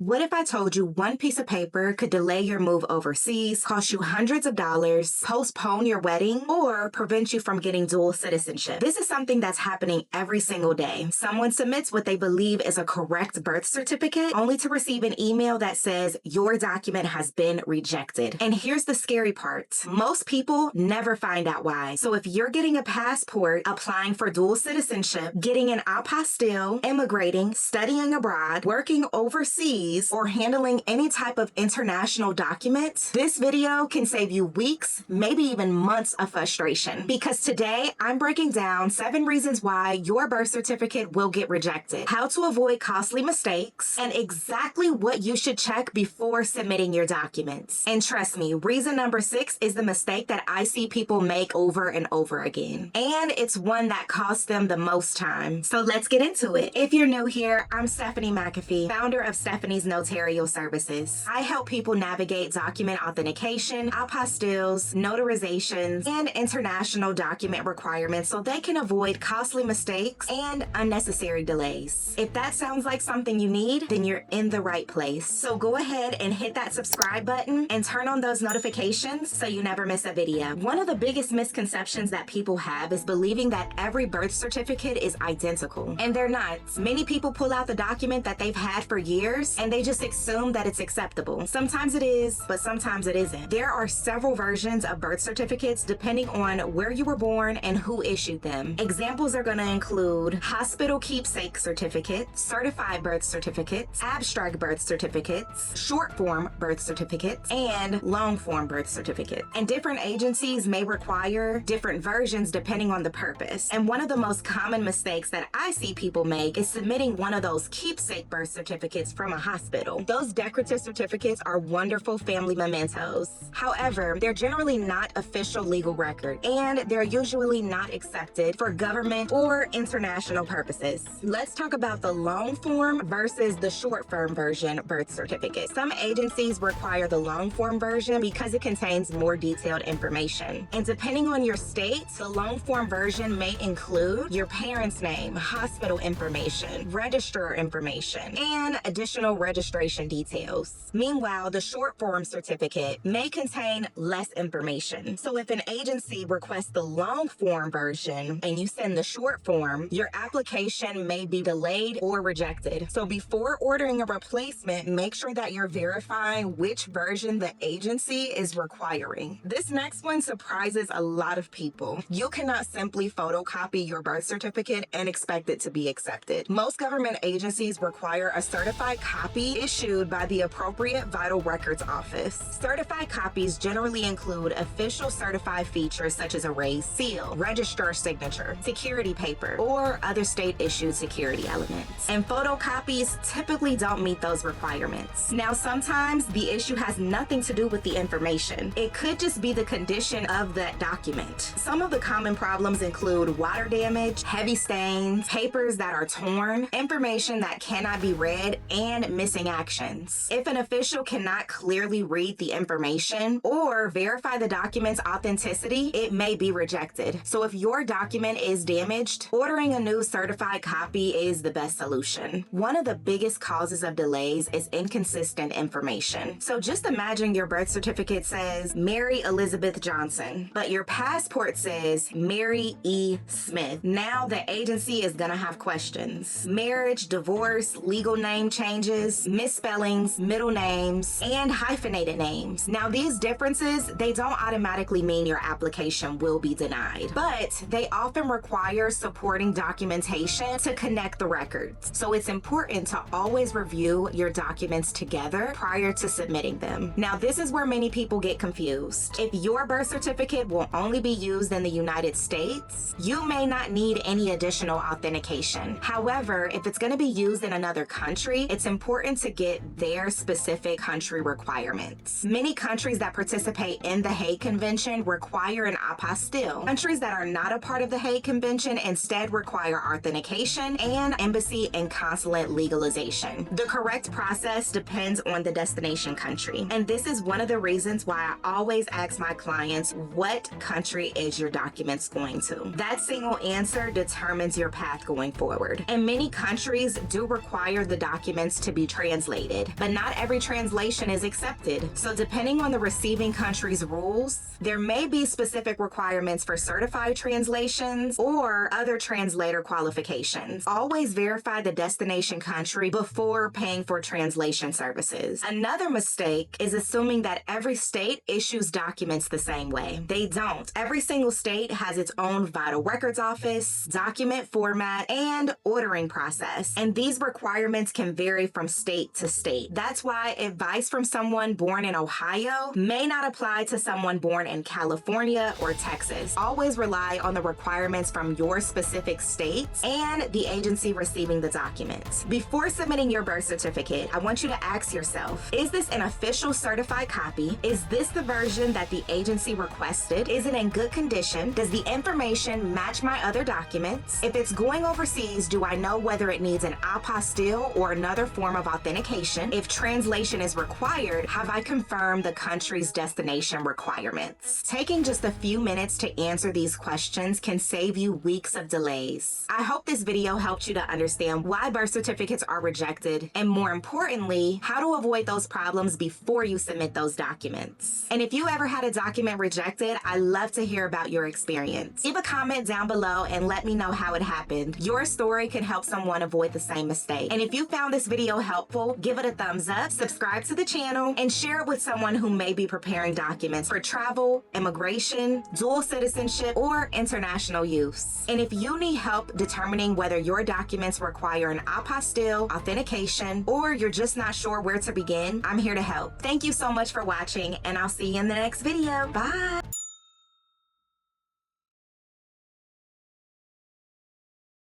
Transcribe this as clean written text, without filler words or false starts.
What if I told you one piece of paper could delay your move overseas, cost you hundreds of dollars, postpone your wedding, or prevent you from getting dual citizenship? This is something that's happening every single day. Someone submits what they believe is a correct birth certificate, only to receive an email that says your document has been rejected. And here's the scary part. Most people never find out why. So if you're getting a passport, applying for dual citizenship, getting an apostille, immigrating, studying abroad, working overseas, or handling any type of international documents, this video can save you weeks, maybe even months of frustration. Because today, I'm breaking down 7 reasons why your birth certificate will get rejected, how to avoid costly mistakes, and exactly what you should check before submitting your documents. And trust me, reason number 6 is the mistake that I see people make over and over again. And it's one that costs them the most time. So let's get into it. If you're new here, I'm Stephanie McAfee, founder of Stephanie's Notarial Services. I help people navigate document authentication, apostilles, notarizations, and international document requirements so they can avoid costly mistakes and unnecessary delays. If that sounds like something you need, then you're in the right place. So go ahead and hit that subscribe button and turn on those notifications so you never miss a video. One of the biggest misconceptions that people have is believing that every birth certificate is identical, and they're not. Many people pull out the document that they've had for years and they just assume that it's acceptable. Sometimes it is, but sometimes it isn't. There are several versions of birth certificates depending on where you were born and who issued them. Examples are going to include hospital keepsake certificates, certified birth certificates, abstract birth certificates, short form birth certificates, and long form birth certificates. And different agencies may require different versions depending on the purpose. And one of the most common mistakes that I see people make is submitting one of those keepsake birth certificates from a hospital. Those decorative certificates are wonderful family mementos. However, they're generally not official legal record, and they're usually not accepted for government or international purposes. Let's talk about the long form versus the short form version birth certificate. Some agencies require the long form version because it contains more detailed information. And depending on your state, the long form version may include your parents' name, hospital information, registrar information, and additional registration details. Meanwhile, the short form certificate may contain less information. So if an agency requests the long form version and you send the short form, your application may be delayed or rejected. So before ordering a replacement, make sure that you're verifying which version the agency is requiring. This next one surprises a lot of people. You cannot simply photocopy your birth certificate and expect it to be accepted. Most government agencies require a certified copy issued by the appropriate vital records office. Certified copies generally include official certified features such as a raised seal, registrar signature, security paper, or other state-issued security elements. And photocopies typically don't meet those requirements. Now, sometimes the issue has nothing to do with the information. It could just be the condition of that document. Some of the common problems include water damage, heavy stains, papers that are torn, information that cannot be read, and missing actions. If an official cannot clearly read the information or verify the document's authenticity, it may be rejected. So if your document is damaged, ordering a new certified copy is the best solution. One of the biggest causes of delays is inconsistent information. So just imagine your birth certificate says Mary Elizabeth Johnson, but your passport says Mary E. Smith. Now the agency is gonna have questions. Marriage, divorce, legal name changes, misspellings, middle names, and hyphenated names. Now these differences, they don't automatically mean your application will be denied, but they often require supporting documentation to connect the records. So it's important to always review your documents together prior to submitting them. Now this is where many people get confused. If your birth certificate will only be used in the United States, you may not need any additional authentication. However, if it's going to be used in another country, it's important to get their specific country requirements. Many countries that participate in the Hague Convention require an apostille. Countries that are not a part of the Hague Convention instead require authentication and embassy and consulate legalization. The correct process depends on the destination country. And this is one of the reasons why I always ask my clients, what country is your documents going to? That single answer determines your path going forward. And many countries do require the documents to be translated, but not every translation is accepted. So depending on the receiving country's rules, there may be specific requirements for certified translations or other translator qualifications. Always verify the destination country before paying for translation services. Another mistake is assuming that every state issues documents the same way. They don't. Every single state has its own vital records office, document format, and ordering process. And these requirements can vary from state to state. That's why advice from someone born in Ohio may not apply to someone born in California or Texas. Always rely on the requirements from your specific state and the agency receiving the documents. Before submitting your birth certificate, I want you to ask yourself, is this an official certified copy? Is this the version that the agency requested? Is it in good condition? Does the information match my other documents? If it's going overseas, do I know whether it needs an apostille or another form of authentication? If translation is required, have I confirmed the country's destination requirements? Taking just a few minutes to answer these questions can save you weeks of delays. I hope this video helped you to understand why birth certificates are rejected, and more importantly, how to avoid those problems before you submit those documents. And if you ever had a document rejected, I'd love to hear about your experience. Leave a comment down below and let me know how it happened. Your story can help someone avoid the same mistake. And if you found this video helpful, give it a thumbs up, subscribe to the channel, and share it with someone who may be preparing documents for travel, immigration, dual citizenship, or international use. And if you need help determining whether your documents require an apostille, authentication, or you're just not sure where to begin, I'm here to help. Thank you so much for watching, and I'll see you in the next video. Bye!